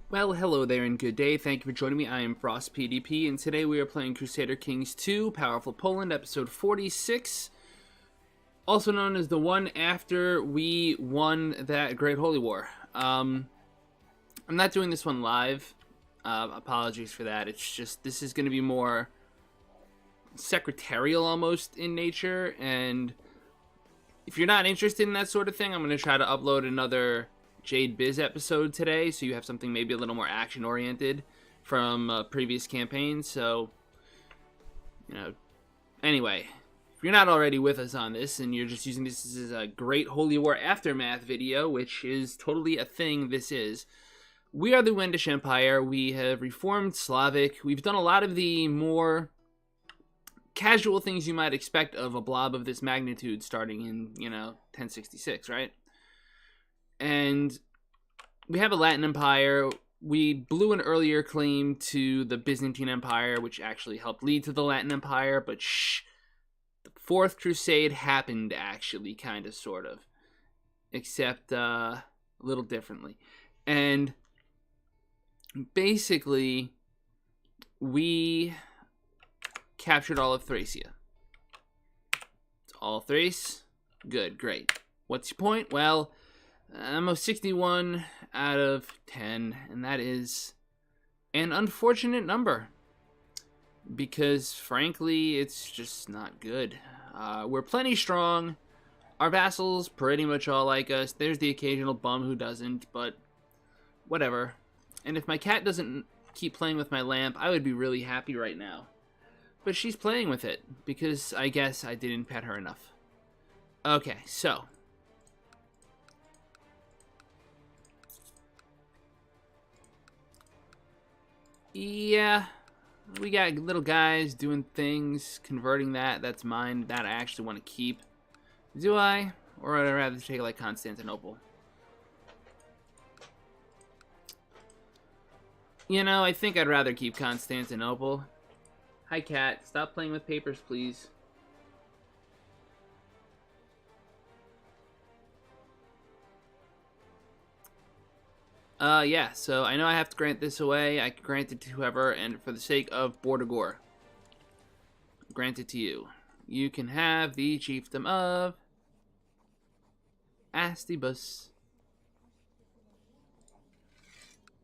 Well, hello there and good day. Thank you for joining me. I am Frost PDP, and today we are playing Crusader Kings 2, Powerful Poland, episode 46, also known as the one after we won that Great Holy War. I'm not doing this one live. Apologies for that. It's just, this is going to be more secretarial almost in nature, and if you're not interested in that sort of thing, I'm going to try to upload another Jade Biz episode today, so you have something maybe a little more action oriented from previous campaigns. So, anyway, if you're not already with us on this and you're just using this as a Great Holy War aftermath video, which is totally a thing this is, we are the Wendish Empire. We have reformed Slavic. We've done a lot of the more casual things you might expect of a blob of this magnitude starting in, 1066, right? And we have a Latin Empire. We blew an earlier claim to the Byzantine Empire, which actually helped lead to the Latin Empire, but the Fourth Crusade happened actually, kind of, sort of, except a little differently. And basically, we captured all of Thracia. It's all Thrace. Good, great. What's your point? Well, I'm a 61 out of 10, and that is an unfortunate number because, frankly, it's just not good. We're plenty strong. Our vassals pretty much all like us. There's the occasional bum who doesn't, but whatever. And if my cat doesn't keep playing with my lamp, I would be really happy right now. But she's playing with it because I guess I didn't pet her enough. Okay, so yeah, we got little guys doing things, converting that's mine, that I actually want to keep. Do I? Or would I rather take like Constantinople? I think I'd rather keep Constantinople. Hi, cat. Stop playing with papers, please. Yeah, so I know I have to grant this away. I can grant it to whoever, and for the sake of Bordagor, grant it to you. You can have the chiefdom of Astibus.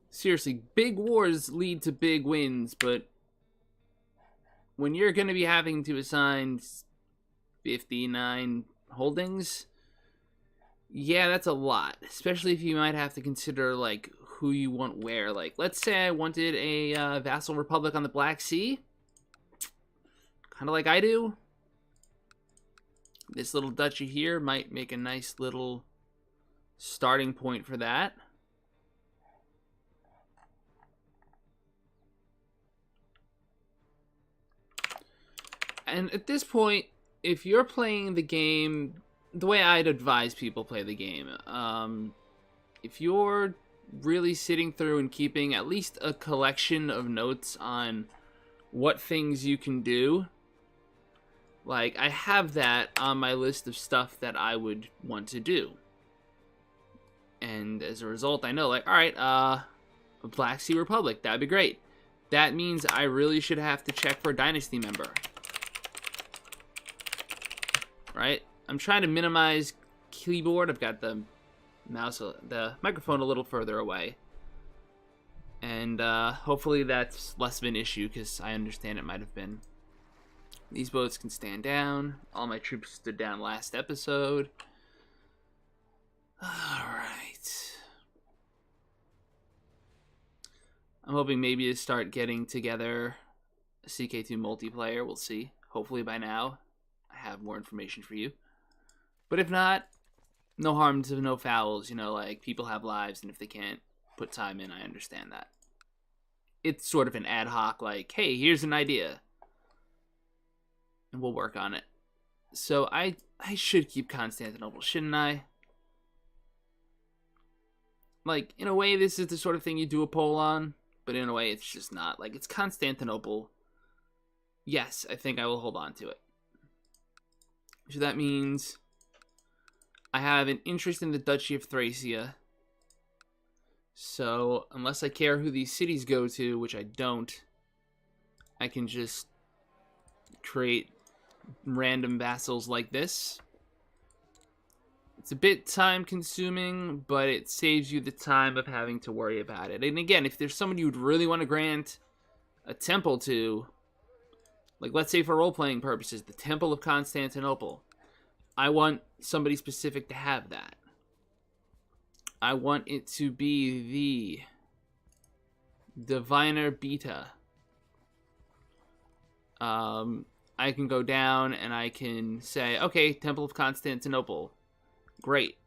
Seriously, big wars lead to big wins, but when you're going to be having to assign 59 holdings, yeah, that's a lot. Especially if you might have to consider, like, who you want where. Like, let's say I wanted a vassal republic on the Black Sea. Kind of like I do. This little duchy here might make a nice little starting point for that. And at this point, if you're playing the game the way I'd advise people play the game, if you're really sitting through and keeping at least a collection of notes on what things you can do, like, I have that on my list of stuff that I would want to do. And as a result, I know, like, alright, a Black Sea Republic, that'd be great. That means I really should have to check for a dynasty member. Right? I'm trying to minimize keyboard. I've got the microphone a little further away. And hopefully that's less of an issue, because I understand it might have been. These boats can stand down. All my troops stood down last episode. Alright. I'm hoping maybe to start getting together a CK2 multiplayer. We'll see. Hopefully by now I have more information for you. But if not, no harm to no fouls. Like, people have lives, and if they can't put time in, I understand that. It's sort of an ad hoc, like, hey, here's an idea, and we'll work on it. So I should keep Constantinople, shouldn't I? Like, in a way, this is the sort of thing you do a poll on, but in a way, it's just not. Like, it's Constantinople. Yes, I think I will hold on to it. So that means I have an interest in the Duchy of Thracia. So, unless I care who these cities go to, which I don't, I can just create random vassals like this. It's a bit time consuming, but it saves you the time of having to worry about it. And again, if there's someone you would really want to grant a temple to, like let's say for role-playing purposes, the Temple of Constantinople, I want somebody specific to have that. I want it to be the Diviner Beta. I can go down and I can say, okay, Temple of Constantinople. Great.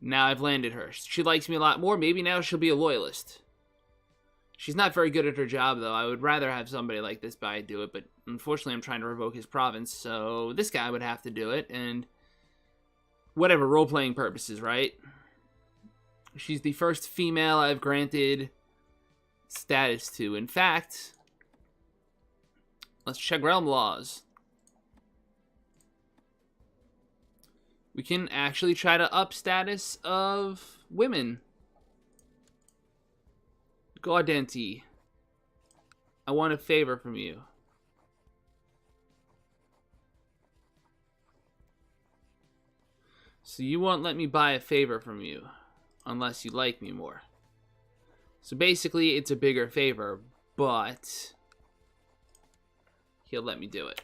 Now I've landed her. She likes me a lot more. Maybe now she'll be a loyalist. She's not very good at her job, though. I would rather have somebody like this guy do it, but unfortunately I'm trying to revoke his province, so this guy would have to do it, and whatever, role-playing purposes, right? She's the first female I've granted status to. In fact, let's check realm laws. We can actually try to up status of women. Gaudenti, I want a favor from you. So you won't let me buy a favor from you unless you like me more. So basically, it's a bigger favor, but he'll let me do it.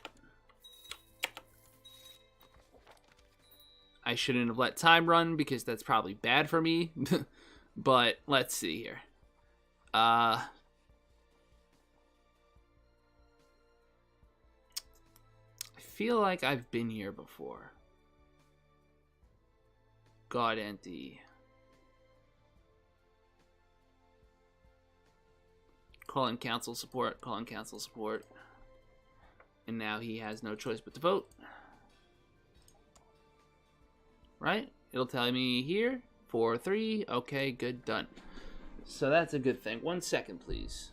I shouldn't have let time run because that's probably bad for me. But let's see here. I feel like I've been here before. Gaudenti. Calling council support, calling council support. And now he has no choice but to vote. Right? It'll tell me here. 4-3. Okay, good, done. So that's a good thing. 1 second, please.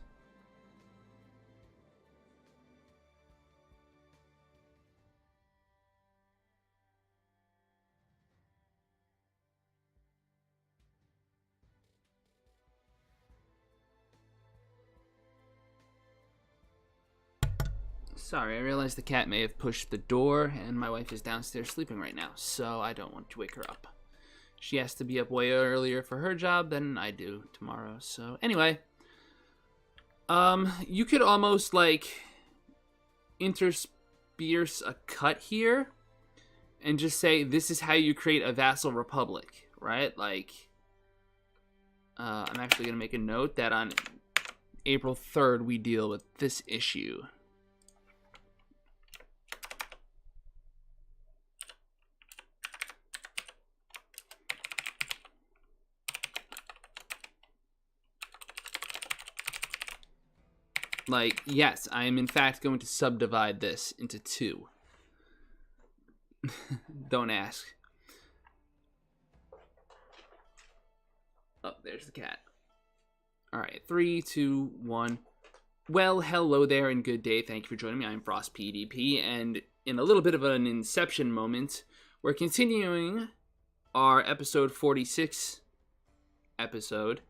Sorry, I realized the cat may have pushed the door, and my wife is downstairs sleeping right now, so I don't want to wake her up. She has to be up way earlier for her job than I do tomorrow, so anyway. You could almost, like, intersperse a cut here, and just say, this is how you create a vassal republic, right? Like, I'm actually going to make a note that on April 3rd, we deal with this issue. Like, yes, I am in fact going to subdivide this into 2. Don't ask. Oh, there's the cat. Alright, 3, 2, 1. Well, hello there and good day. Thank you for joining me. I'm Frost PDP, and in a little bit of an inception moment, we're continuing our episode 46 episode,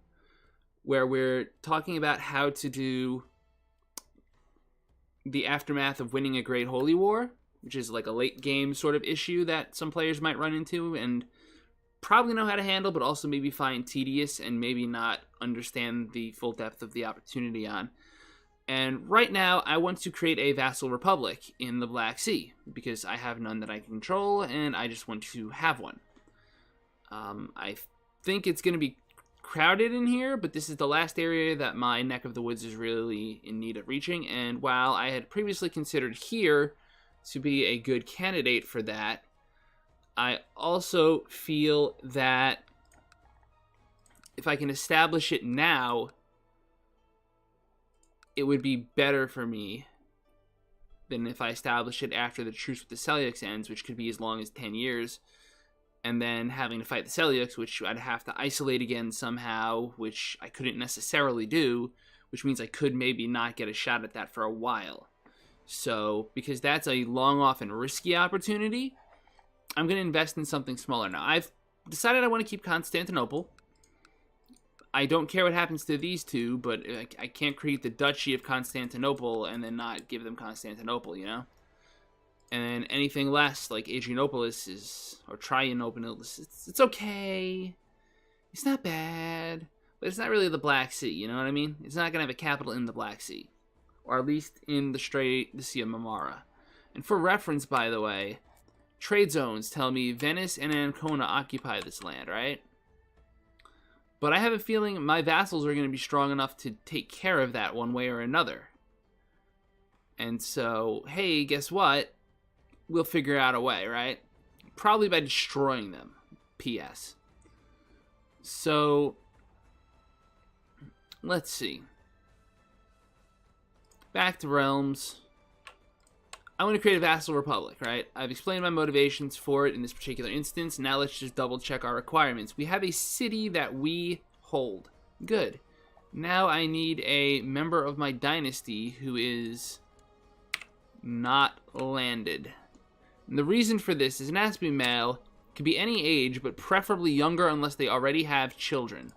where we're talking about how to do the aftermath of winning a Great Holy War, which is like a late game sort of issue that some players might run into and probably know how to handle, but also maybe find tedious and maybe not understand the full depth of the opportunity on. And right now, I want to create a vassal republic in the Black Sea, because I have none that I can control, and I just want to have one. I think it's going to be crowded in here, but this is the last area that my neck of the woods is really in need of reaching, and while I had previously considered here to be a good candidate for that, I also feel that if I can establish it now, it would be better for me than if I establish it after the truce with the Seleucids ends, which could be as long as 10 years, and then having to fight the Seleucids, which I'd have to isolate again somehow, which I couldn't necessarily do, which means I could maybe not get a shot at that for a while. So, because that's a long off and risky opportunity, I'm going to invest in something smaller. Now, I've decided I want to keep Constantinople. I don't care what happens to these two, but I can't create the Duchy of Constantinople and then not give them Constantinople, you know? And then anything less, like Adrianopolis is, or Traianopolis, it's okay. It's not bad, but it's not really the Black Sea, you know what I mean? It's not going to have a capital in the Black Sea, or at least in the Sea of Marmara. And for reference, by the way, trade zones tell me Venice and Ancona occupy this land, right? But I have a feeling my vassals are going to be strong enough to take care of that one way or another. And so, hey, guess what? We'll figure out a way, right? Probably by destroying them. P.S. So, let's see. Back to realms. I want to create a vassal republic, right? I've explained my motivations for it in this particular instance. Now let's just double check our requirements. We have a city that we hold. Good. Now I need a member of my dynasty who is not landed. And the reason for this is it has to be male. It can be any age, but preferably younger unless they already have children.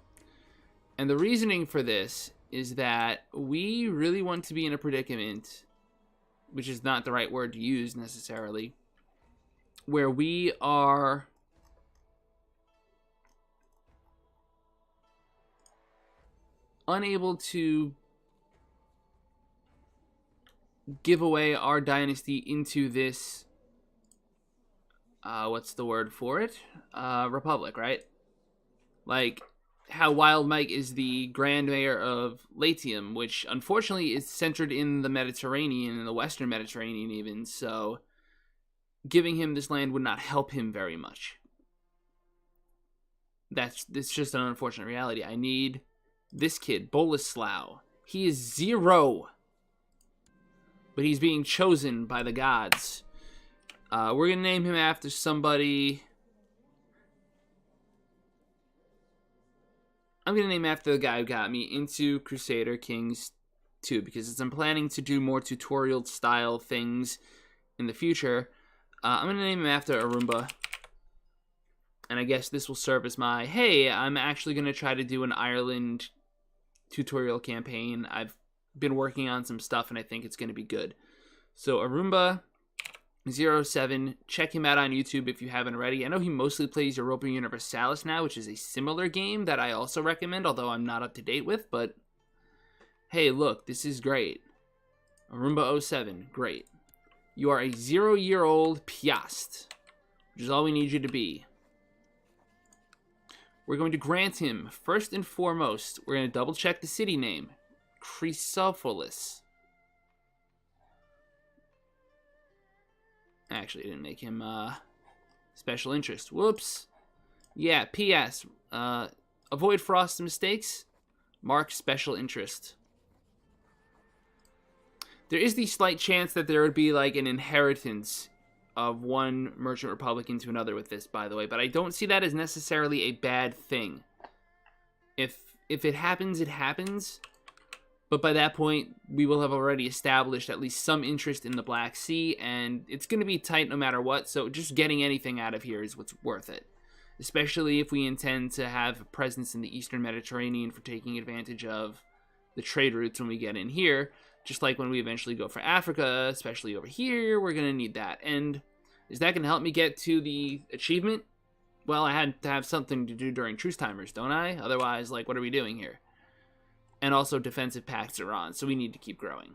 And the reasoning for this is that we really want to be in a predicament, which is not the right word to use necessarily, where we are unable to give away our dynasty into this, what's the word for it? Republic, right? Like how Wild Mike is the Grand Mayor of Latium, which unfortunately is centered in the Mediterranean, in the Western Mediterranean even, so giving him this land would not help him very much. It's just an unfortunate reality. I need this kid, Boleslaw. He is 0, but he's being chosen by the gods. We're going to name him after somebody. I'm going to name after the guy who got me into Crusader Kings 2, because I'm planning to do more tutorial style things in the future. I'm going to name him after Arumba. And I guess this will serve as my, hey, I'm actually going to try to do an Ireland tutorial campaign. I've been working on some stuff and I think it's going to be good. So Arumba 07, check him out on YouTube if you haven't already. I know he mostly plays Europa Universalis now, which is a similar game that I also recommend, although I'm not up to date with, but hey, look, this is great. Arumba 07, great. You are a 0-year-old Piast, which is all we need you to be. We're going to grant him, first and foremost, we're going to double check the city name, Chrysopolis. Actually, I didn't make him special interest. Whoops. Yeah, P.S. Avoid Frost's mistakes. Mark special interest. There is the slight chance that there would be like an inheritance of one merchant republic into another with this, by the way, but I don't see that as necessarily a bad thing. If it happens, it happens. But by that point, we will have already established at least some interest in the Black Sea, and it's going to be tight no matter what, so just getting anything out of here is what's worth it. Especially if we intend to have a presence in the Eastern Mediterranean for taking advantage of the trade routes when we get in here. Just like when we eventually go for Africa, especially over here, we're going to need that. And is that going to help me get to the achievement? Well, I had to have something to do during Truce Timers, don't I? Otherwise, like, what are we doing here? And also defensive pacts are on, so we need to keep growing.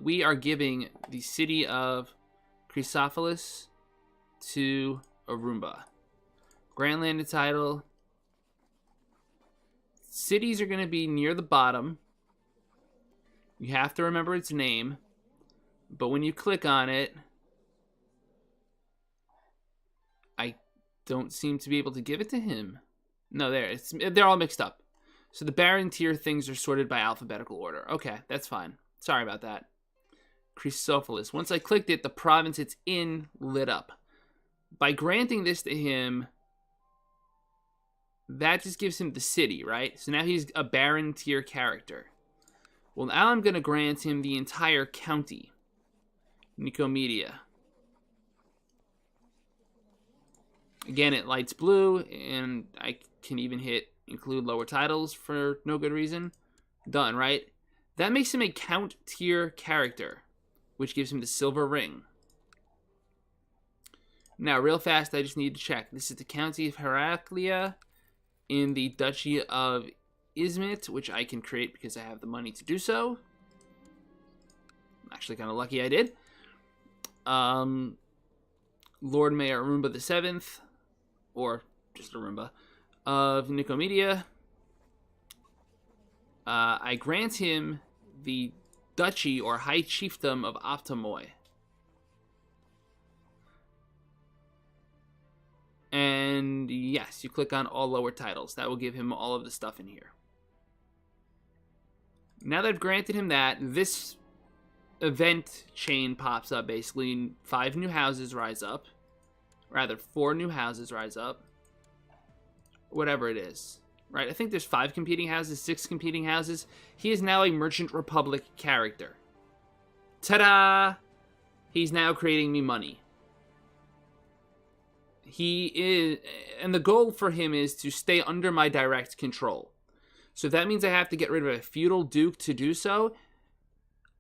We are giving the city of Chrysopolis to Arumba. Grand landed title. Cities are going to be near the bottom. You have to remember its name. But when you click on it, I don't seem to be able to give it to him. No, they're all mixed up. So the Baron tier things are sorted by alphabetical order. Okay, that's fine. Sorry about that. Chrysopolis. Once I clicked it, the province it's in lit up. By granting this to him, that just gives him the city, right? So now he's a Baron tier character. Well, now I'm going to grant him the entire county. Nicomedia. Again, it lights blue, and I can even hit Include lower titles for no good reason. Done, right? That makes him a count tier character, which gives him the silver ring. Now, real fast, I just need to check. This is the County of Heraclea in the Duchy of Izmit, which I can create because I have the money to do so. I'm actually kind of lucky I did. Lord Mayor Arumba the 7th, or just Arumba, of Nicomedia. I grant him the Duchy or High Chiefdom of Optimoi. And yes, you click on all lower titles. That will give him all of the stuff in here. Now that I've granted him that, this event chain pops up basically. 5 new houses rise up. Rather, 4 new houses rise up. Whatever it is. Right, I think there's 5 competing houses, 6 competing houses. He is now a Merchant Republic character. Ta-da! He's now creating me money. He is, and the goal for him is to stay under my direct control. So if that means I have to get rid of a feudal duke to do so,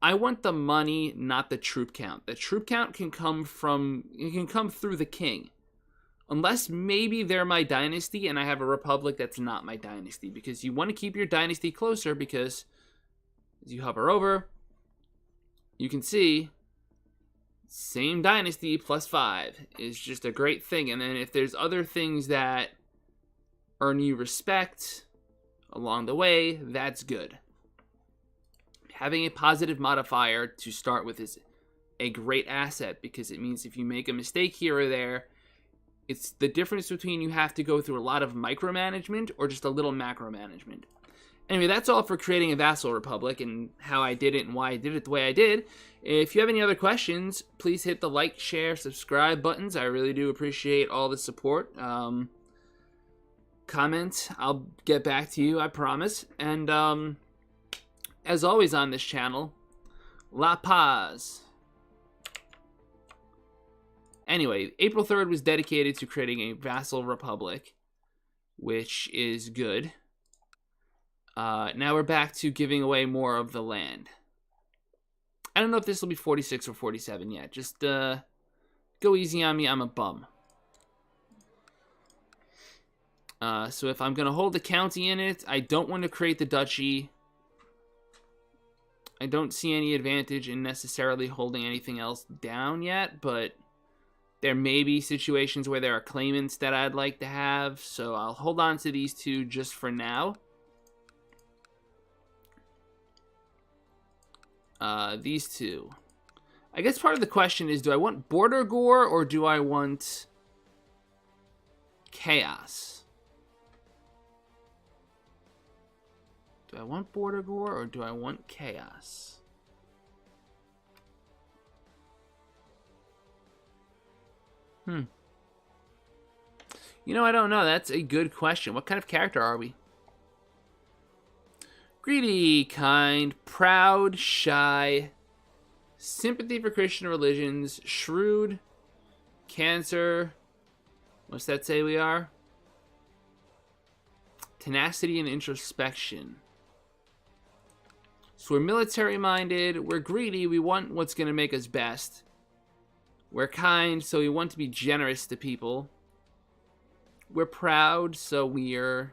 I want the money, not the troop count. The troop count can come through the king. Unless maybe they're my dynasty and I have a republic that's not my dynasty. Because you want to keep your dynasty closer because as you hover over, you can see same dynasty plus 5 is just a great thing. And then if there's other things that earn you respect along the way, that's good. Having a positive modifier to start with is a great asset because it means if you make a mistake here or there, it's the difference between you have to go through a lot of micromanagement or just a little macromanagement. Anyway, that's all for creating a vassal republic and how I did it and why I did it the way I did. If you have any other questions, please hit the like, share, subscribe buttons. I really do appreciate all the support. Comment, I'll get back to you, I promise. And as always on this channel, La Paz. Anyway, April 3rd was dedicated to creating a vassal republic, which is good. Now we're back to giving away more of the land. I don't know if this will be 46 or 47 yet. Just go easy on me. I'm a bum. So if I'm going to hold the county in it, I don't want to create the duchy. I don't see any advantage in necessarily holding anything else down yet, but there may be situations where there are claimants that I'd like to have, so I'll hold on to these 2 just for now. These 2. I guess part of the question is, do I want border gore or do I want chaos? Do I want border gore or do I want chaos? You know, I don't know. That's a good question. What kind of character are we? Greedy, kind, proud, shy, sympathy for Christian religions, shrewd, Cancer. What's that say we are? Tenacity and introspection. So we're military-minded, we're greedy, we want what's going to make us best. We're kind, so we want to be generous to people. We're proud, so we're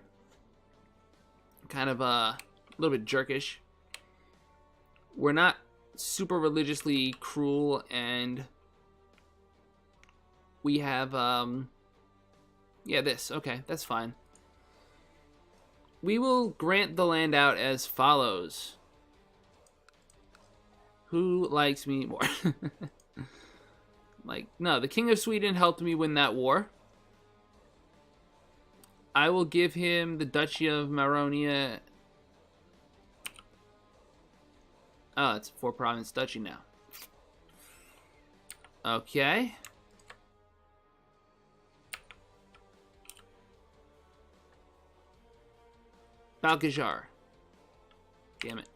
kind of a little bit jerkish. We're not super religiously cruel, and we have, yeah, this. Okay, that's fine. We will grant the land out as follows. Who likes me more? Like, no, the King of Sweden helped me win that war. I will give him the Duchy of Maronia. Oh, it's a 4-province duchy now. Okay. Balkajar. Damn it.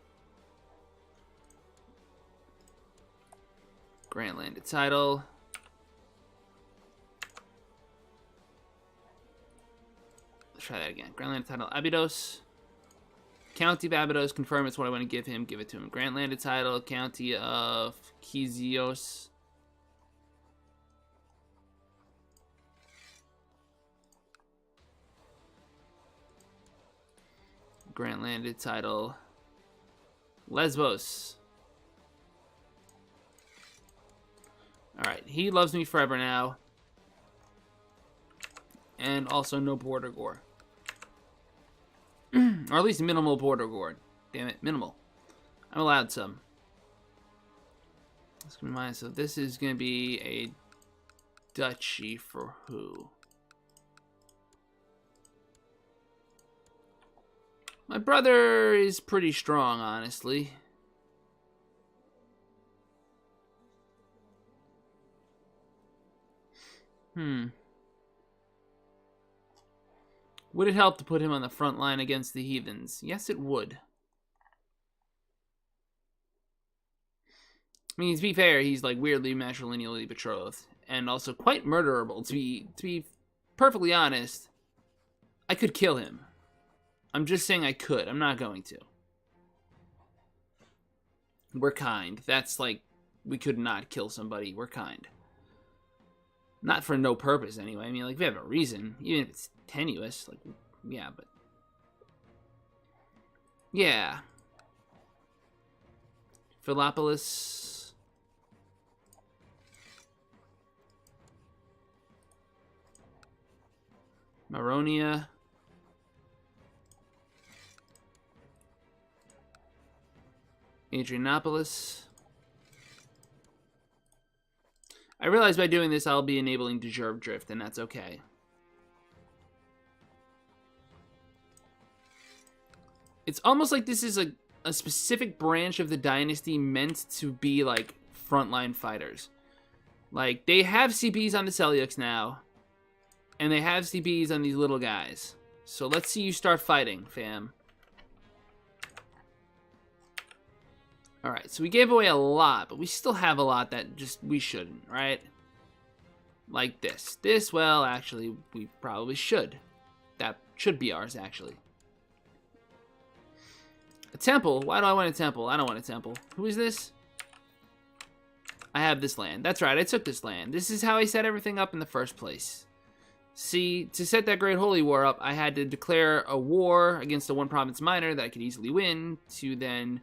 Grant landed title. let's try that again. Grant landed title, Abydos. County of Abydos, confirm it's what I want to give him. Give it to him. Grant landed title, County of Kizios. Grant landed title, Lesbos. Alright, he loves me forever now. And also no border gore. Or at least minimal border gore. Damn it, minimal. I'm allowed some. Let's keep in mind, so this is going to be a duchy for who? My brother is pretty strong, honestly. Would it help to put him on the front line against the heathens? Yes, it would. I mean, to be fair, he's like weirdly matrilineally betrothed, and also quite murderable. To be perfectly honest, I could kill him. I'm just saying I could. I'm not going to. We're kind. That's like, we could not kill somebody. We're kind. Not for no purpose, anyway. I mean, like, if we have a reason, even if it's tenuous, like, yeah, but... yeah. Philopolis. Maronia. Adrianopolis. I realize by doing this I'll be enabling Deserve Drift, and that's okay. It's almost like this is a specific branch of the dynasty meant to be like frontline fighters. Like, they have CBs on the Seljuks now, and they have CBs on these little guys. So let's see you start fighting, fam. Alright, so we gave away a lot, but we still have a lot that just we shouldn't, right? Like this. This, well, actually, we probably should. That should be ours, actually. A temple? Why do I want a temple? I don't want a temple. Who is this? I have this land. That's right, I took this land. This is how I set everything up in the first place. See, to set that Great Holy War up, I had to declare a war against a one-province minor that I could easily win to then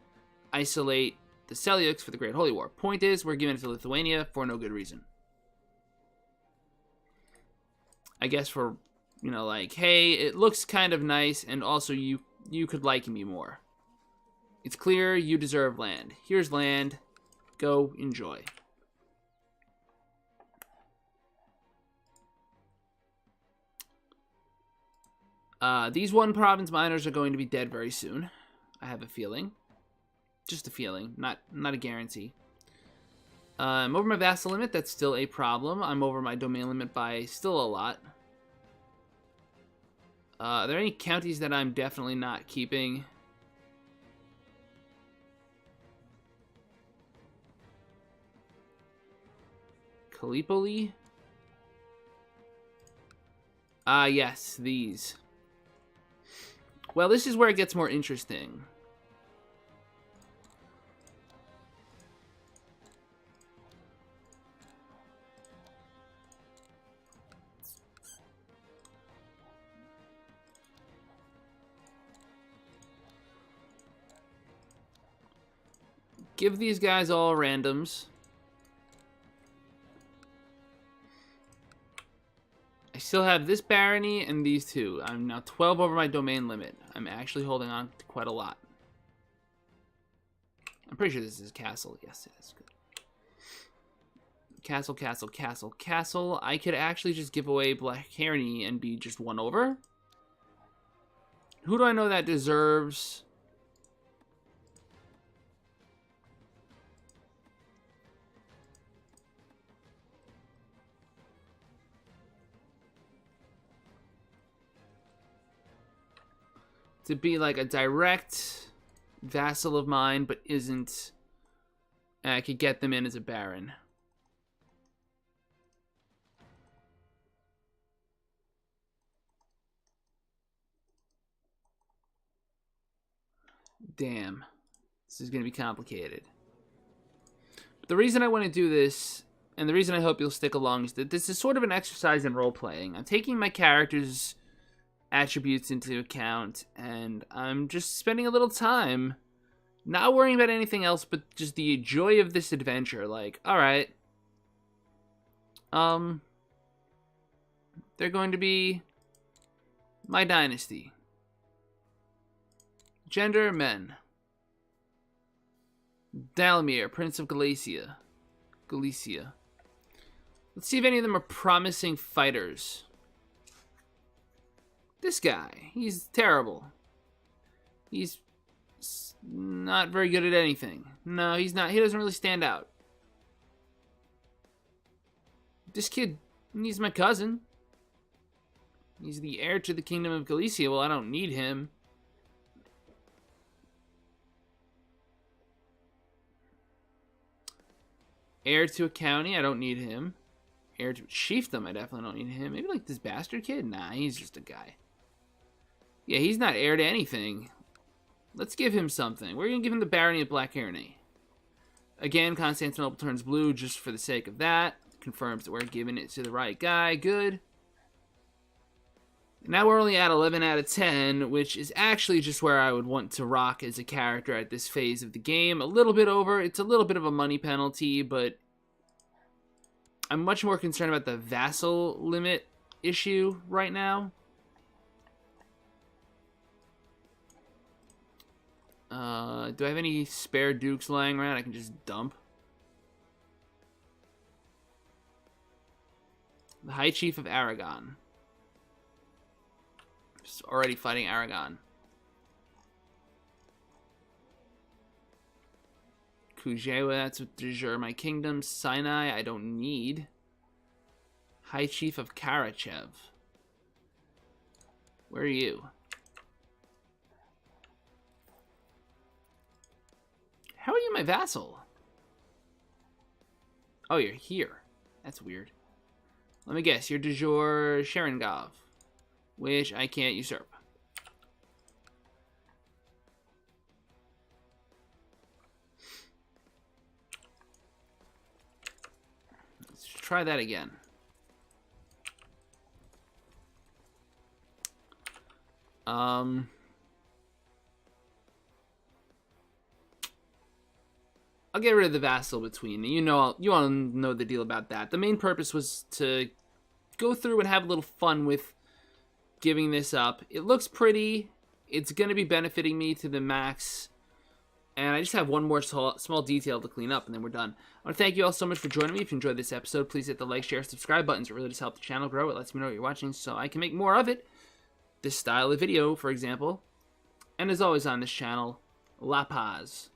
isolate the Seljuks for the Great Holy War. Point is, we're giving it to Lithuania for no good reason. I guess for, you know, like, hey, it looks kind of nice, and also you could like me more. It's clear you deserve land. Here's land. Go enjoy. These one-province miners are going to be dead very soon. I have a feeling. Just a feeling, not a guarantee. I'm over my vassal limit. That's still a problem. I'm over my domain limit by still a lot. Are there any counties that I'm definitely not keeping? Kalipoli? Yes, these. Well, this is where it gets more interesting. Give these guys all randoms. I still have this barony and these two. I'm now 12 over my domain limit. I'm actually holding on to quite a lot. I'm pretty sure this is castle. Yes, it is. Good. Castle, castle, castle, castle. I could actually just give away Black Cairney and be just one over. Who do I know that deserves... to be like a direct vassal of mine, but isn't... I could get them in as a baron. Damn. This is going to be complicated. But the reason I want to do this, and the reason I hope you'll stick along, is that this is sort of an exercise in role-playing. I'm taking my character's attributes into account, and I'm just spending a little time not worrying about anything else but just the joy of this adventure. Like, alright, they're going to be my dynasty. Gender, men. Dalamir, Prince of Galicia. Let's see if any of them are promising fighters. This guy, he's terrible. He's not very good at anything. No, he's not. He doesn't really stand out. This kid, he's my cousin. He's the heir to the Kingdom of Galicia. Well, I don't need him. Heir to a county, I don't need him. Heir to a chiefdom, I definitely don't need him. Maybe like this bastard kid? Nah, he's just a guy. Yeah, he's not heir to anything. Let's give him something. We're going to give him the barony of Black Irony. Again, Constantinople turns blue just for the sake of that. Confirms that we're giving it to the right guy. Good. Now we're only at 11 out of 10, which is actually just where I would want to rock as a character at this phase of the game. A little bit over. It's a little bit of a money penalty, but I'm much more concerned about the vassal limit issue right now. Do I have any spare dukes lying around I can just dump? The High Chief of Aragon. Just already fighting Aragon. Kujewa, that's with de jure my kingdom. Sinai, I don't need. High Chief of Karachev. Where are you? How are you my vassal? Oh, you're here. That's weird. Let me guess, you're de jure Sherengov, which I can't usurp. Let's try that again. I'll get rid of the vassal between. You all know the deal about that. The main purpose was to go through and have a little fun with giving this up. It looks pretty. It's going to be benefiting me to the max. And I just have one more small detail to clean up, and then we're done. I want to thank you all so much for joining me. If you enjoyed this episode, please hit the like, share, subscribe buttons. It really does help the channel grow. It lets me know what you're watching so I can make more of it. This style of video, for example. And as always on this channel, La Paz.